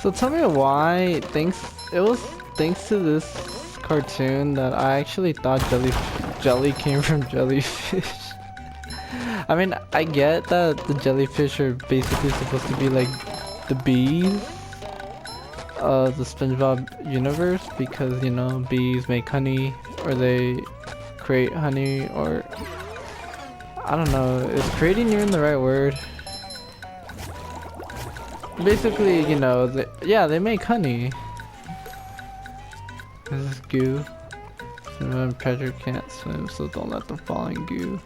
So tell me why, it was thanks to this cartoon that I actually thought jelly came from jellyfish. I mean, I get that the jellyfish are basically supposed to be like the bees of the SpongeBob universe because, you know, bees make honey or they create honey, or I don't know, is creating even the right word? Basically, you know, they make honey. This is goo. And Predator can't swim, so don't let them fall in goo.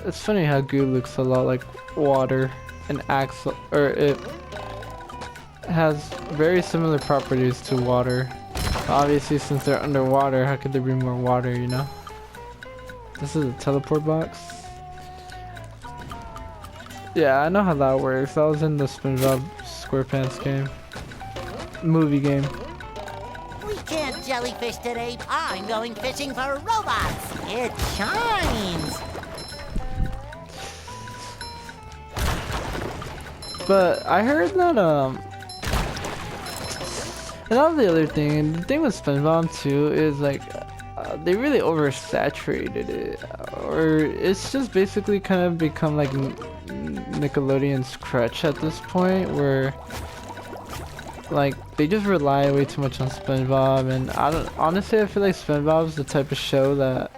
It's funny how goo looks a lot like water and acts, or it has very similar properties to water. Obviously, since they're underwater, how could there be more water, you know? This is a teleport box. Yeah, I know how that works. That was in the Spongebob Squarepants game. Movie game. We can't jellyfish today. I'm going fishing for robots. It shines. But I heard that and that was the other thing. And the thing with SpongeBob too is like they really oversaturated it, or it's just basically kind of become like Nickelodeon's crutch at this point, where like they just rely way too much on SpongeBob. And honestly, I feel like SpongeBob's the type of show that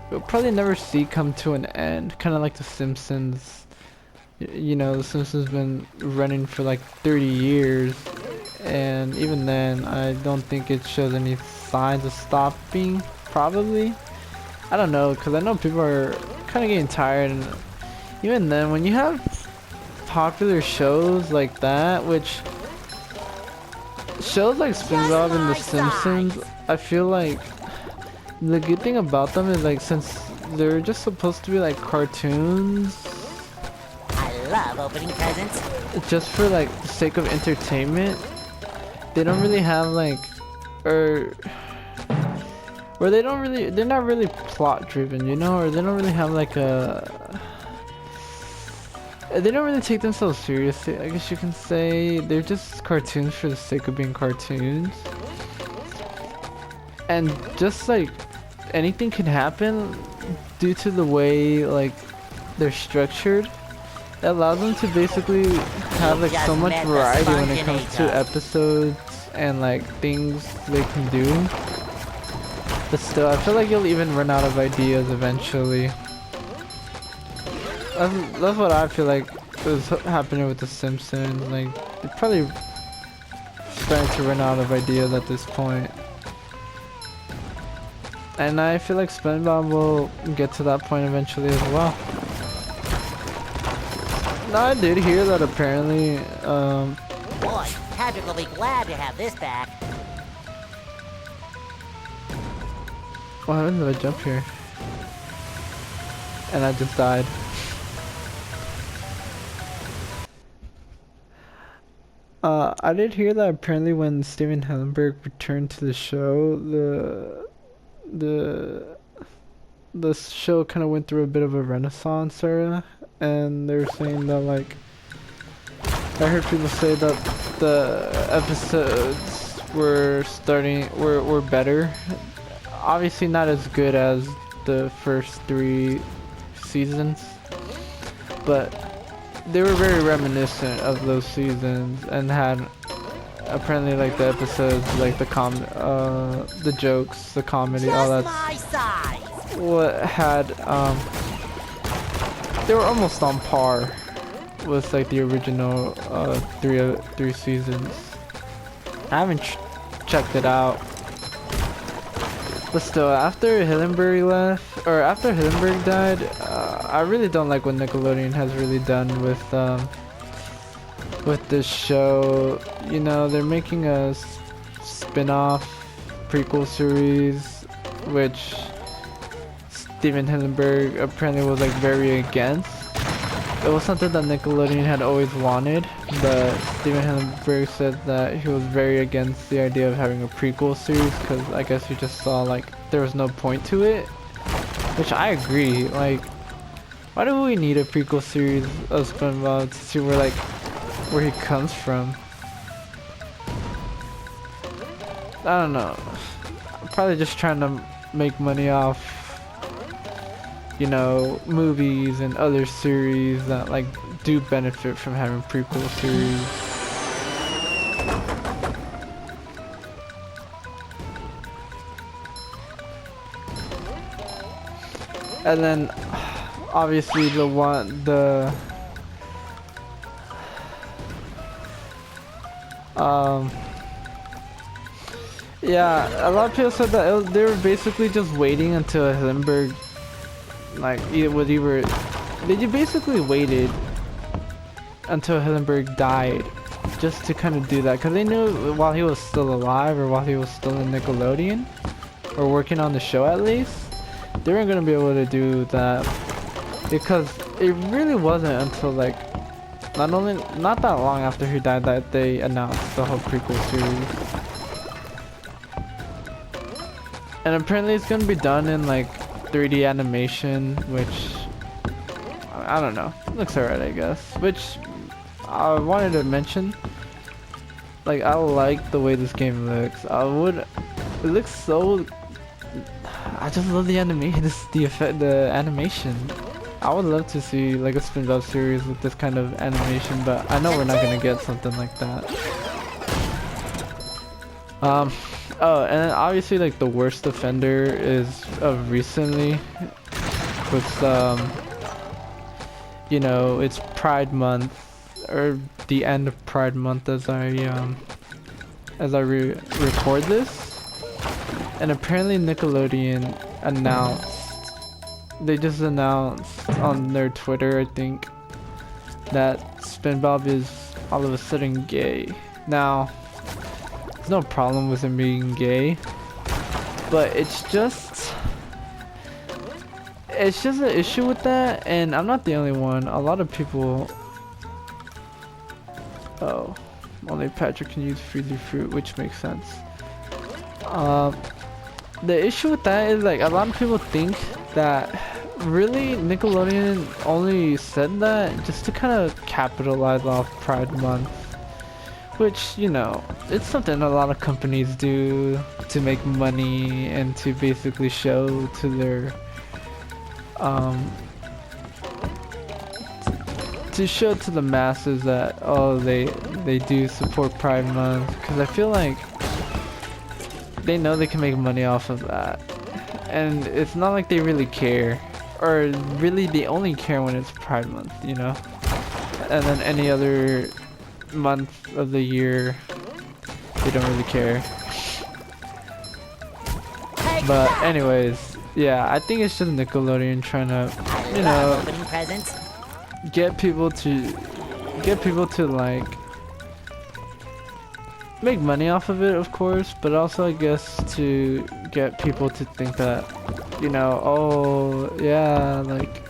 we'll probably never see come to an end, kind of like The Simpsons. You know, The Simpsons been running for like 30 years, and even then I don't think it shows any signs of stopping, probably. I don't know, because I know people are kind of getting tired, and even then when you have popular shows like that, which shows like SpongeBob and The Simpsons, I feel like the good thing about them is like, since they're just supposed to be like cartoons, Love opening presents. just for like the sake of entertainment, they don't really have like, or they're not really plot driven, you know, or they don't really have like they don't really take themselves seriously, I guess you can say. They're just cartoons for the sake of being cartoons, and just like anything can happen due to the way like they're structured. It allows them to basically have like so much variety when it comes to episodes and like things they can do. But still, I feel like you'll even run out of ideas eventually. That's what I feel like is happening with The Simpsons. Like, they're probably starting to run out of ideas at this point. And I feel like SpongeBob will get to that point eventually as well. No, I did hear that apparently, Boy, Patrick will be glad to have this back. what happened did I jump here? And I just died. I did hear that apparently when Stephen Hillenberg returned to the show, the show kind of went through a bit of a renaissance era, and they were saying that, like, I heard people say that the episodes were better. Obviously not as good as the first 3 seasons, but they were very reminiscent of those seasons, and had apparently like the episodes, like the jokes, the comedy, all that. What had they were almost on par with like the original 3 seasons. I haven't checked it out, but still, after Hillenberg left, or after Hillenberg died, I really don't like what Nickelodeon has really done with this show. You know, they're making a spin-off prequel series, which Stephen Hillenberg apparently was like very against. It was something that Nickelodeon had always wanted, but Stephen Hillenberg said that he was very against the idea of having a prequel series, because I guess he just saw like there was no point to it, which I agree. Like, Why do we need a prequel series of SpongeBob to see where he comes from? I don't know. Probably just trying to make money off, you know, movies and other series that like do benefit from having prequel series. And then obviously yeah, a lot of people said that they were basically just waiting until Hillenberg, like, they basically waited until Hillenberg died just to kind of do that, because they knew while he was still alive, or while he was still in Nickelodeon, or working on the show at least, they weren't going to be able to do that, because it really wasn't until like, not that long after he died that they announced the whole prequel series. And apparently it's gonna be done in like 3D animation, which I don't know, looks alright I guess. Which I wanted to mention, like I like the way this game looks. It looks so. I just love the animation, the animation. I would love to see like a SpongeBob series with this kind of animation, but I know we're not gonna get something like that. Oh, and obviously like the worst offender is of recently was you know, it's Pride Month, or the end of Pride Month as I record this, and apparently Nickelodeon just announced on their Twitter, I think, that SpongeBob is all of a sudden gay. Now, there's no problem with him being gay, but it's just an issue with that, and I'm not the only one. A lot of people. Oh, only Patrick can use freezy fruit, which makes sense. The issue with that is like a lot of people think that really Nickelodeon only said that just to kind of capitalize off Pride Month. Which, you know, it's something a lot of companies do to make money and to basically show to their, to show to the masses that, oh, they do support Pride Month. Because I feel like they know they can make money off of that. And it's not like they really care. Or really, they only care when it's Pride Month, you know? And then any other month of the year they don't really care. But anyways, yeah, I think it's just Nickelodeon trying to, you know, get people to like make money off of it, of course, but also I guess to get people to think that, you know, oh yeah, like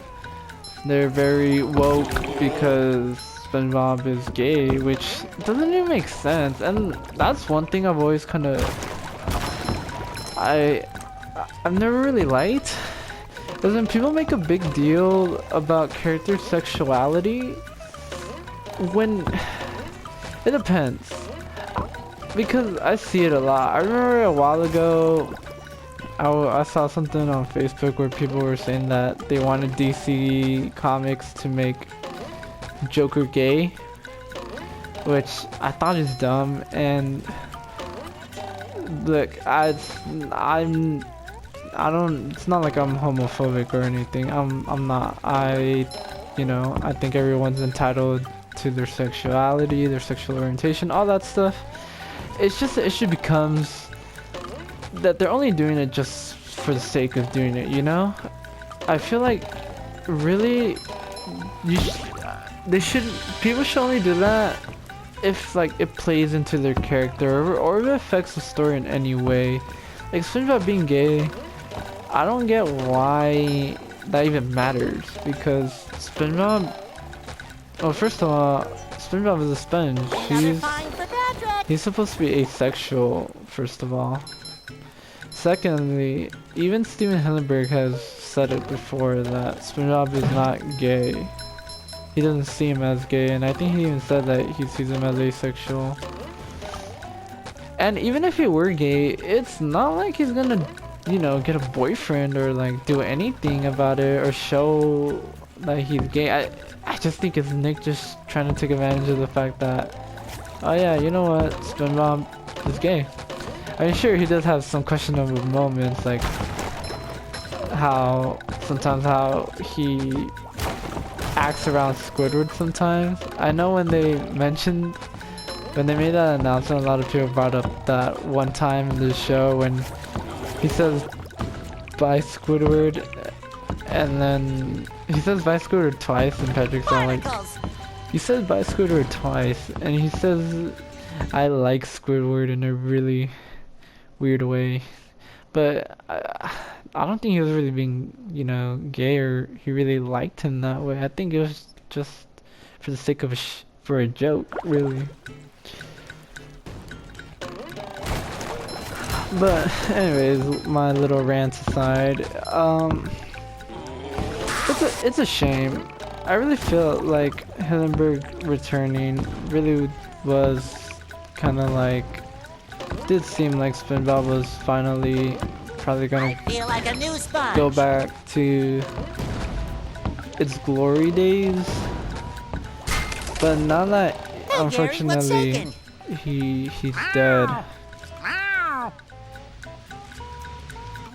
they're very woke because SpongeBob is gay, which doesn't even make sense. And that's one thing I've always kind of I've never really liked, is when people make a big deal about character sexuality when it depends, because I see it a lot. I remember a while ago I saw something on Facebook where people were saying that they wanted DC Comics to make Joker gay, which I thought is dumb. And look, I don't, it's not like I'm homophobic or anything. I'm not. You know, I think everyone's entitled to their sexuality, their sexual orientation, all that stuff. It's just the issue becomes that they're only doing it just for the sake of doing it, you know? I feel like really people should only do that if like it plays into their character, or if it affects the story in any way. Like SpongeBob being gay, I don't get why that even matters, because SpongeBob, well, first of all, SpongeBob is a sponge. He's supposed to be asexual, first of all. Secondly, even Stephen Hillenberg has said it before that SpongeBob is not gay. He doesn't see him as gay, and I think he even said that he sees him as asexual. And even if he were gay, it's not like he's gonna, you know, get a boyfriend or like do anything about it or show that he's gay. I just think it's Nick just trying to take advantage of the fact that, oh yeah, you know what, SpongeBob is gay. I mean, sure, he does have some questionable moments, like sometimes how he acts around Squidward sometimes. I know when they made that announcement, a lot of people brought up that one time in the show when he says bye Squidward, and then he says bye Squidward twice, and Patrick's all like, he says bye Squidward twice, and he says I like Squidward in a really weird way. But I don't think he was really being, you know, gay, or he really liked him that way. I think it was just for the sake of for a joke, really. But anyways, my little rant aside, it's a shame. I really feel like Hillenberg returning really was kind of like, did seem like SpongeBob was finally probably gonna feel like a new sponge. Go back to its glory days. But now that, hey, unfortunately, Gary, he's dead.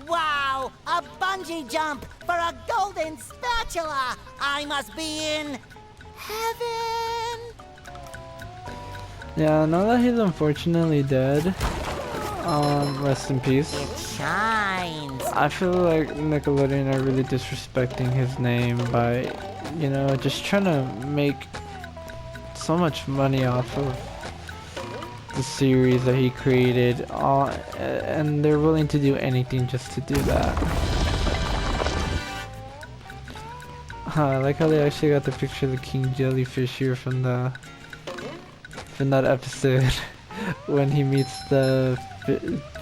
Wow, a bungee jump for a golden spatula. I must be in heaven. Yeah, now that he's unfortunately dead, rest in peace. It shines. I feel like Nickelodeon are really disrespecting his name by, you know, just trying to make so much money off of the series that he created, and they're willing to do anything just to do that. I like how they actually got the picture of the King Jellyfish here from that episode when he meets the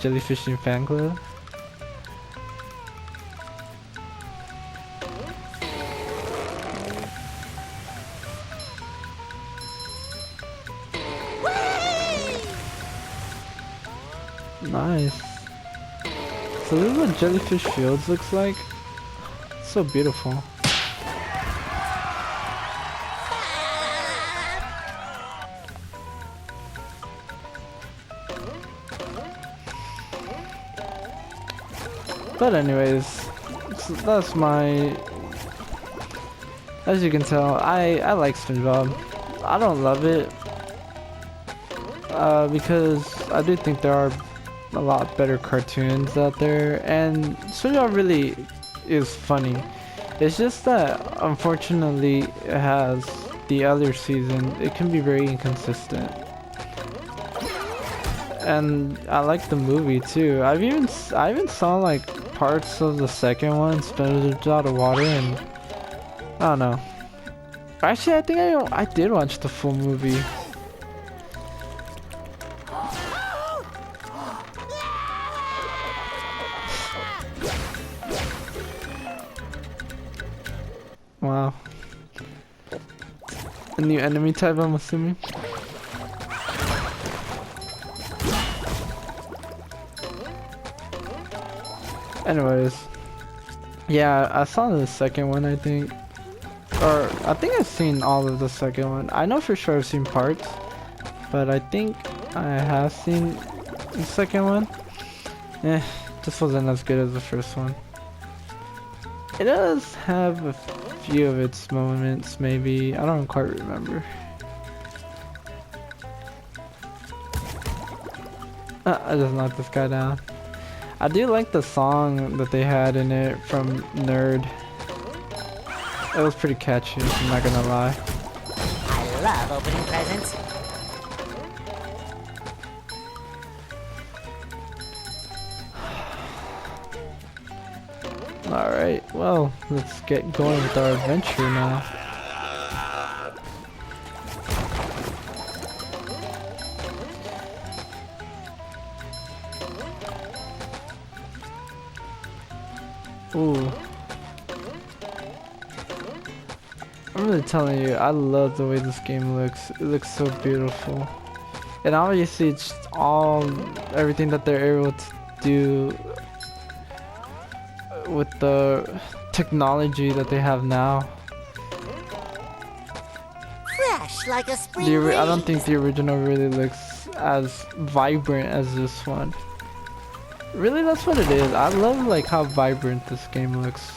jellyfishing fan club. Nice. So this is what Jellyfish Fields looks like. It's so beautiful. But anyways, so that's my... As you can tell, I like SpongeBob. I don't love it. Because I do think there are a lot better cartoons out there, and SpongeBob really is funny. It's just that, unfortunately, it has the other season, it can be very inconsistent. And I like the movie too. I even saw like parts of the second one, Spongebob out of water, and I don't know. Actually, I think I did watch the full movie. Wow. A new enemy type, I'm assuming. Anyways, yeah, I saw the second one, I think. Or, I think I've seen all of the second one. I know for sure I've seen parts, but I think I have seen the second one. Just wasn't as good as the first one. It does have a few of its moments, maybe. I don't quite remember. I just knocked this guy down. I do like the song that they had in it from Nerd. It was pretty catchy, I'm not gonna lie. I love opening presents. Alright, well, let's get going with our adventure now. Ooh, telling you, I love the way this game looks. It looks so beautiful. And obviously it's everything that they're able to do with the technology that they have now. Fresh like a spring I don't breeze. think the original really looks as vibrant as this one. Really, that's what it is. I love like how vibrant this game looks.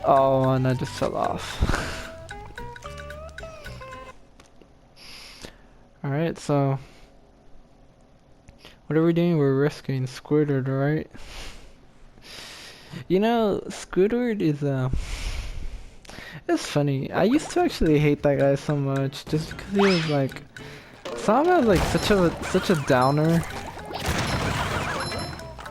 Oh, and I just fell off. Alright, so what are we doing? We're rescuing Squidward, right? You know, Squidward is it's funny. I used to actually hate that guy so much just because he was like somehow like such a downer.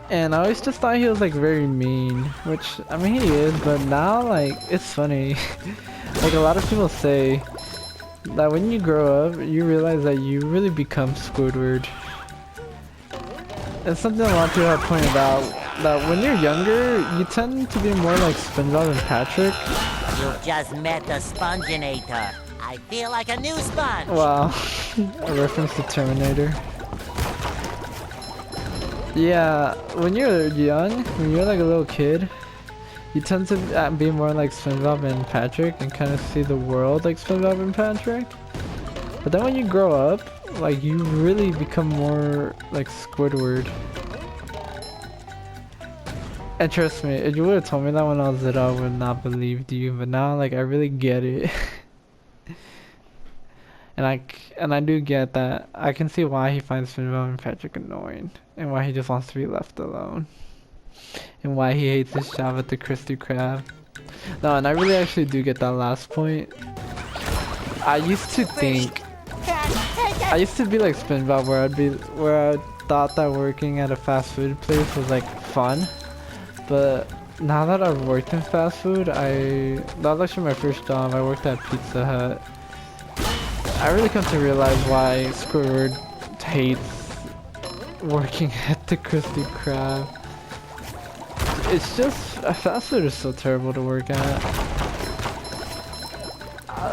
And I always just thought he was like very mean, which I mean he is, but now like it's funny. Like a lot of people say that when you grow up, you realize that you really become Squidward. And something a lot of people have pointed out, that when you're younger, you tend to be more like SpongeBob and Patrick. You've just met the Sponginator. I feel like a new sponge. Wow, a reference to Terminator. Yeah, when you're young, when you're like a little kid, you tend to be more like SpongeBob and Patrick and kind of see the world like SpongeBob and Patrick. But then when you grow up, like you really become more like Squidward. And trust me, if you would have told me that when I was little, I would not believed you. But now, like, I really get it. and I do get that. I can see why he finds SpongeBob and Patrick annoying, and why he just wants to be left alone, and why he hates his job at the Krusty Krab. No, and I really actually do get that last point. I used to think, I used to be like SpongeBob, where I thought that working at a fast food place was like fun. But now that I've worked in fast food, that was actually my first job. I worked at Pizza Hut. I really come to realize why Squidward hates working at the Krusty Krab. It's just, fast food is so terrible to work at.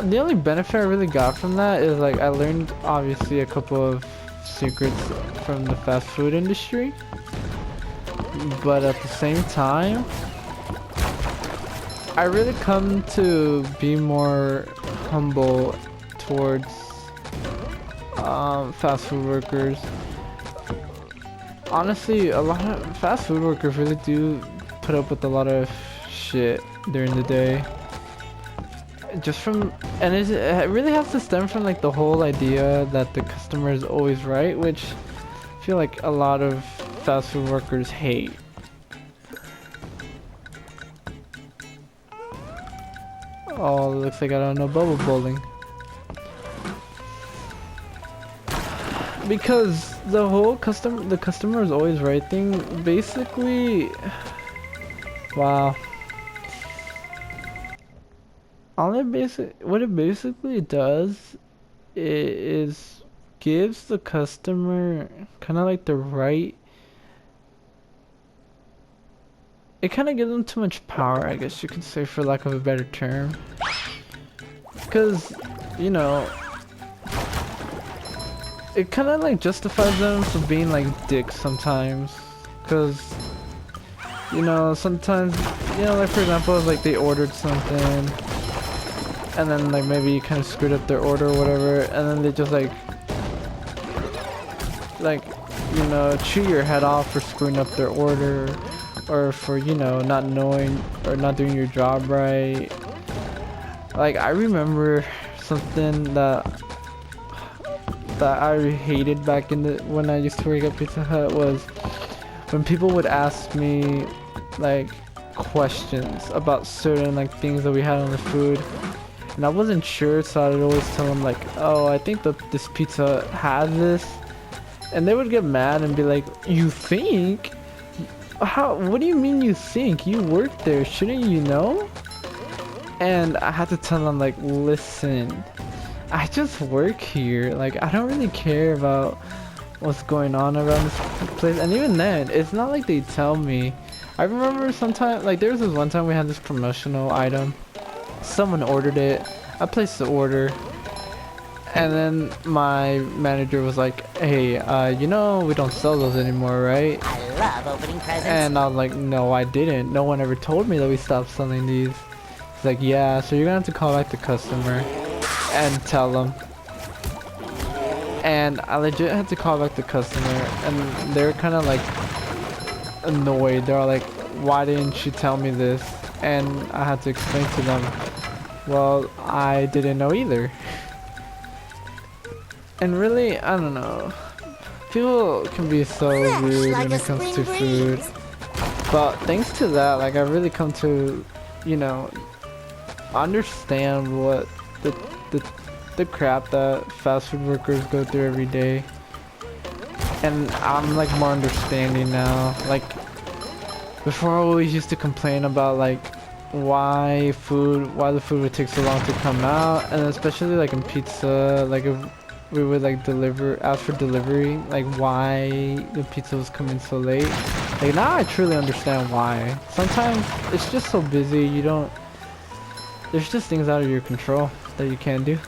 The only benefit I really got from that is like I learned obviously a couple of secrets from the fast food industry. But at the same time, I really come to be more humble towards fast food workers. Honestly, a lot of fast food workers really do put up with a lot of shit during the day. And it really has to stem from like the whole idea that the customer is always right, which I feel like a lot of fast food workers hate. Oh, looks like I don't know bubble bowling. Because the whole the customer is always right thing, basically, wow. What it basically does is gives the customer kind of like the right. It kind of gives them too much power, I guess you could say, for lack of a better term. Because, you know, it kind of like justifies them for being like dicks sometimes. Because, you know, sometimes, you know, like for example, like they ordered something, and then like maybe you kind of screwed up their order or whatever, and then they just like, you know, chew your head off for screwing up their order. Or for, you know, not knowing or not doing your job right. Like I remember something that I hated back when I used to work at Pizza Hut was when people would ask me like questions about certain like things that we had on the food, and I wasn't sure, so I'd always tell them like, oh, I think that this pizza has this, and they would get mad and be like, you think? What do you mean you think? You work there, shouldn't you know? And I had to tell them like, listen, I just work here. Like I don't really care about what's going on around this place. And even then, it's not like they tell me. I remember sometimes, like there was this one time we had this promotional item. Someone ordered it. I placed the order. And then my manager was like, hey, you know we don't sell those anymore, right? I love opening presents. And I was like, no, I didn't. No one ever told me that we stopped selling these. He's like, yeah, so you're gonna have to call back the customer and tell them. And I legit had to call back the customer, and they're kind of like annoyed. They're all like, why didn't you tell me this? And I had to explain to them, well, I didn't know either. And really, I don't know. People can be so rude when it comes to food. But thanks to that, like I really come to, you know, understand what the crap that fast food workers go through every day. And I'm like more understanding now. Like before I always used to complain about like why the food would take so long to come out, and especially like in pizza, like if we would like ask for delivery, like why the pizza was coming so late. Like now I truly understand why. Sometimes it's just so busy, there's just things out of your control that you can't do.